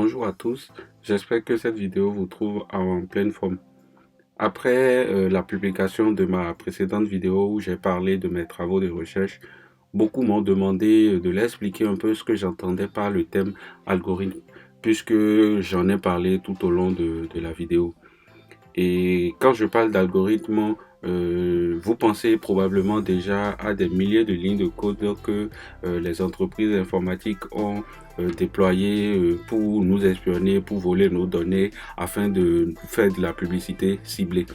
Bonjour à tous, j'espère que cette vidéo vous trouve en pleine forme. Après la publication de ma précédente vidéo où j'ai parlé de mes travaux de recherche, beaucoup m'ont demandé de l'expliquer un peu ce que j'entendais par le thème algorithme, puisque j'en ai parlé tout au long de la vidéo. Et quand je parle d'algorithme, vous pensez probablement déjà à des milliers de lignes de code que les entreprises informatiques ont déployées pour nous espionner, pour voler nos données afin de faire de la publicité ciblée.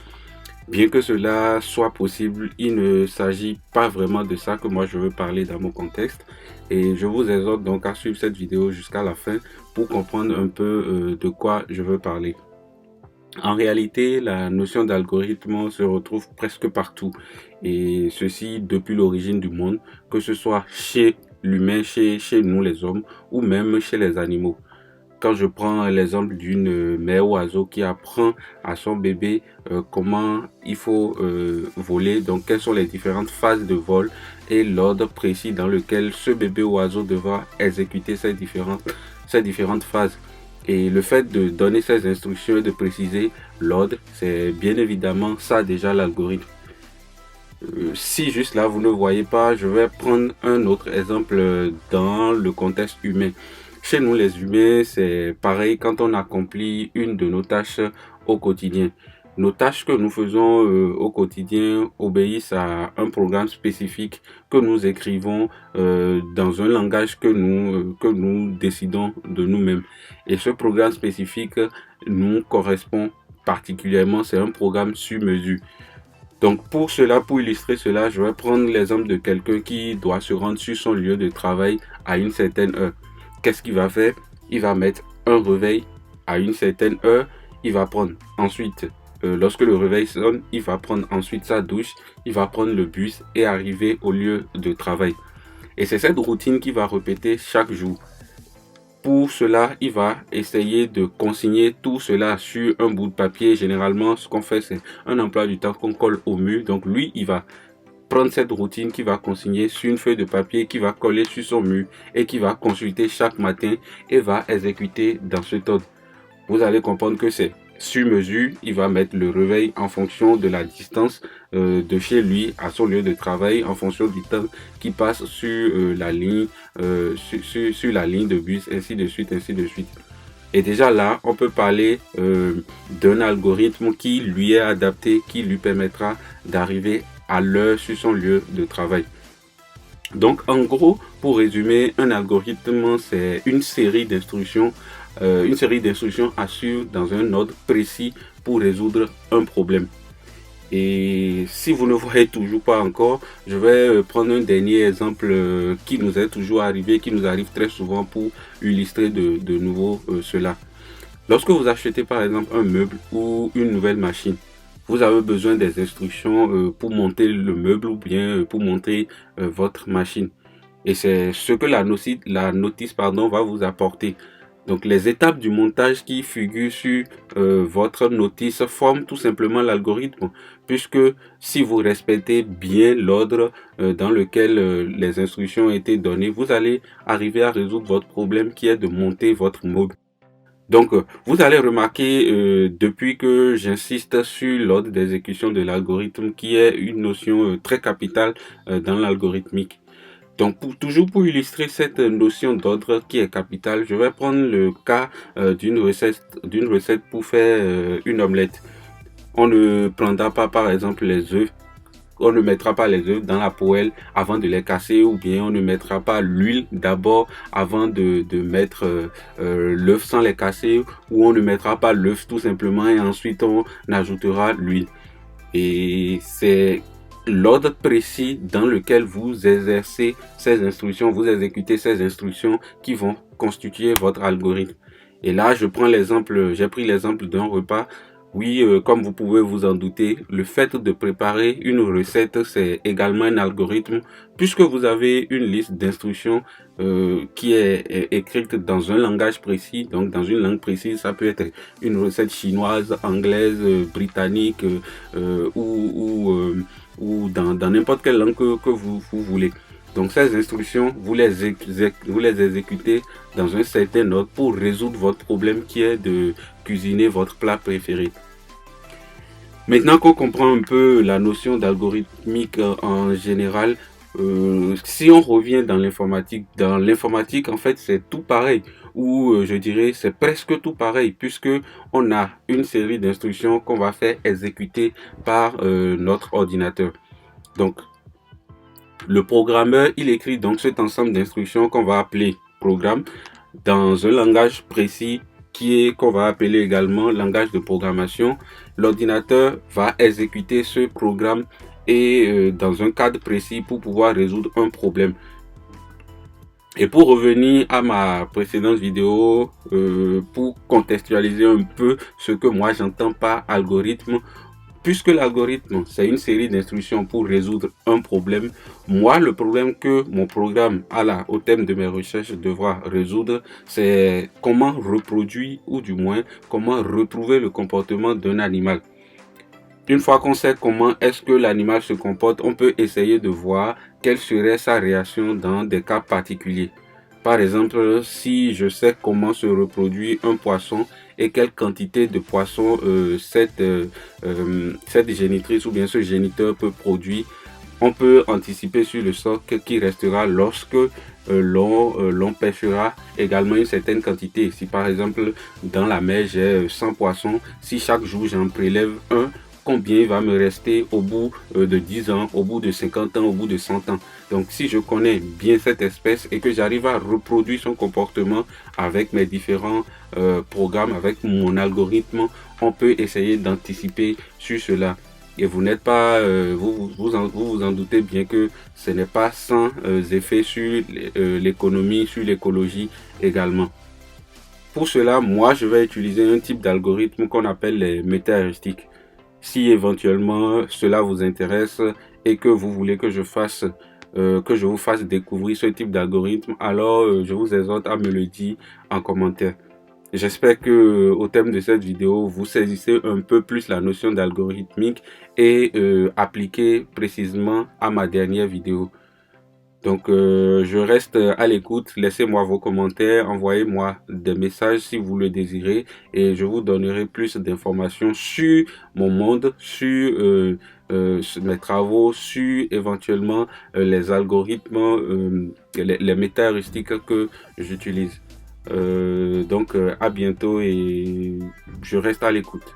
Bien que cela soit possible, il ne s'agit pas vraiment de ça que moi je veux parler dans mon contexte. Et je vous exhorte donc à suivre cette vidéo jusqu'à la fin pour comprendre un peu de quoi je veux parler. En réalité, la notion d'algorithme se retrouve presque partout, et ceci depuis l'origine du monde, que ce soit chez l'humain, chez nous les hommes, ou même chez les animaux. Quand je prends l'exemple d'une mère oiseau qui apprend à son bébé comment il faut voler, donc quelles sont les différentes phases de vol et l'ordre précis dans lequel ce bébé oiseau devra exécuter ces différentes phases. Et le fait de donner ces instructions et de préciser l'ordre, c'est bien évidemment ça déjà l'algorithme. Si juste là vous ne voyez pas, je vais prendre un autre exemple dans le contexte humain. Chez nous les humains, c'est pareil quand on accomplit une de nos tâches au quotidien. Nos tâches que nous faisons au quotidien obéissent à un programme spécifique que nous écrivons dans un langage que nous décidons de nous-mêmes. Et ce programme spécifique nous correspond particulièrement, c'est un programme sur mesure. Donc pour cela, pour illustrer cela, je vais prendre l'exemple de quelqu'un qui doit se rendre sur son lieu de travail à une certaine heure. Qu'est-ce qu'il va faire? Il va mettre un réveil à une certaine heure. Il va prendre ensuite, lorsque le réveil sonne, il va prendre ensuite sa douche. Il va prendre le bus et arriver au lieu de travail. Et c'est cette routine qu'il va répéter chaque jour. Pour cela, il va essayer de consigner tout cela sur un bout de papier. Généralement, ce qu'on fait, c'est un emploi du temps qu'on colle au mur. Donc lui, il va prendre cette routine qu'il va consigner sur une feuille de papier qui va coller sur son mur et qui va consulter chaque matin et va exécuter dans cet ordre. Vous allez comprendre que c'est sur mesure. Il va mettre le réveil en fonction de la distance de chez lui à son lieu de travail, en fonction du temps qui passe sur la ligne, sur la ligne de bus, ainsi de suite, ainsi de suite. Et déjà là, on peut parler d'un algorithme qui lui est adapté, qui lui permettra d'arriver à l'heure sur son lieu de travail. Donc en gros, pour résumer, un algorithme, c'est une série d'instructions assurées dans un ordre précis pour résoudre un problème. Et si vous ne voyez toujours pas encore, je vais prendre un dernier exemple qui nous est toujours arrivé, qui nous arrive très souvent pour illustrer de nouveau cela. Lorsque vous achetez par exemple un meuble ou une nouvelle machine, vous avez besoin des instructions pour monter le meuble ou bien pour monter votre machine. Et c'est ce que la notice va vous apporter. Donc les étapes du montage qui figurent sur votre notice forment tout simplement l'algorithme, puisque si vous respectez bien l'ordre dans lequel les instructions ont été données, vous allez arriver à résoudre votre problème qui est de monter votre meuble. Donc, vous allez remarquer, depuis que j'insiste sur l'ordre d'exécution de l'algorithme, qui est une notion très capitale dans l'algorithmique. Donc, toujours pour illustrer cette notion d'ordre qui est capitale, je vais prendre le cas d'une recette pour faire une omelette. On ne prendra pas, par exemple, les œufs. On ne mettra pas les œufs dans la poêle avant de les casser, ou bien on ne mettra pas l'huile d'abord avant de mettre l'œuf sans les casser, ou on ne mettra pas l'œuf tout simplement et ensuite on ajoutera l'huile. Et c'est l'ordre précis dans lequel vous exercez ces instructions, vous exécutez ces instructions qui vont constituer votre algorithme. Et là, j'ai pris l'exemple d'un repas. Oui, comme vous pouvez vous en douter, le fait de préparer une recette, c'est également un algorithme, puisque vous avez une liste d'instructions qui est écrite dans un langage précis, donc dans une langue précise. Ça peut être une recette chinoise, anglaise, britannique ou dans n'importe quelle langue que vous voulez. Donc ces instructions, vous les exécutez dans un certain ordre pour résoudre votre problème qui est de cuisiner votre plat préféré. Maintenant qu'on comprend un peu la notion d'algorithmique en général, si on revient dans l'informatique en fait c'est tout pareil, ou je dirais c'est presque tout pareil, puisque on a une série d'instructions qu'on va faire exécuter par notre ordinateur. Donc le programmeur, il écrit donc cet ensemble d'instructions qu'on va appeler programme dans un langage précis qu'on va appeler également langage de programmation. L'ordinateur va exécuter ce programme et dans un cadre précis pour pouvoir résoudre un problème. Et pour revenir à ma précédente vidéo, pour contextualiser un peu ce que moi j'entends par algorithme, puisque l'algorithme, c'est une série d'instructions pour résoudre un problème, moi, le problème que mon programme, au thème de mes recherches, devra résoudre, c'est comment reproduire, ou du moins, comment retrouver le comportement d'un animal. Une fois qu'on sait comment est-ce que l'animal se comporte, on peut essayer de voir quelle serait sa réaction dans des cas particuliers. Par exemple, si je sais comment se reproduit un poisson et quelle quantité de poisson cette génitrice ou bien ce géniteur peut produire, on peut anticiper sur le stock qui restera lorsque l'on pêchera également une certaine quantité. Si par exemple dans la mer j'ai 100 poissons, si chaque jour j'en prélève un, combien il va me rester au bout de 10 ans, au bout de 50 ans, au bout de 100 ans. Donc si je connais bien cette espèce et que j'arrive à reproduire son comportement avec mes différents programmes, avec mon algorithme, on peut essayer d'anticiper sur cela. Et vous n'êtes pas, vous en doutez bien que ce n'est pas sans effet sur l'économie, sur l'écologie également. Pour cela, moi, je vais utiliser un type d'algorithme qu'on appelle les méta-heuristiques. Si éventuellement cela vous intéresse et que vous voulez que je vous fasse découvrir ce type d'algorithme, alors je vous exhorte à me le dire en commentaire. J'espère que au thème de cette vidéo, vous saisissez un peu plus la notion d'algorithmique et appliquez précisément à ma dernière vidéo. Donc, je reste à l'écoute. Laissez-moi vos commentaires, envoyez-moi des messages si vous le désirez et je vous donnerai plus d'informations sur mon monde, sur mes travaux, sur éventuellement les algorithmes, les méta-heuristiques que j'utilise. Donc, à bientôt et je reste à l'écoute.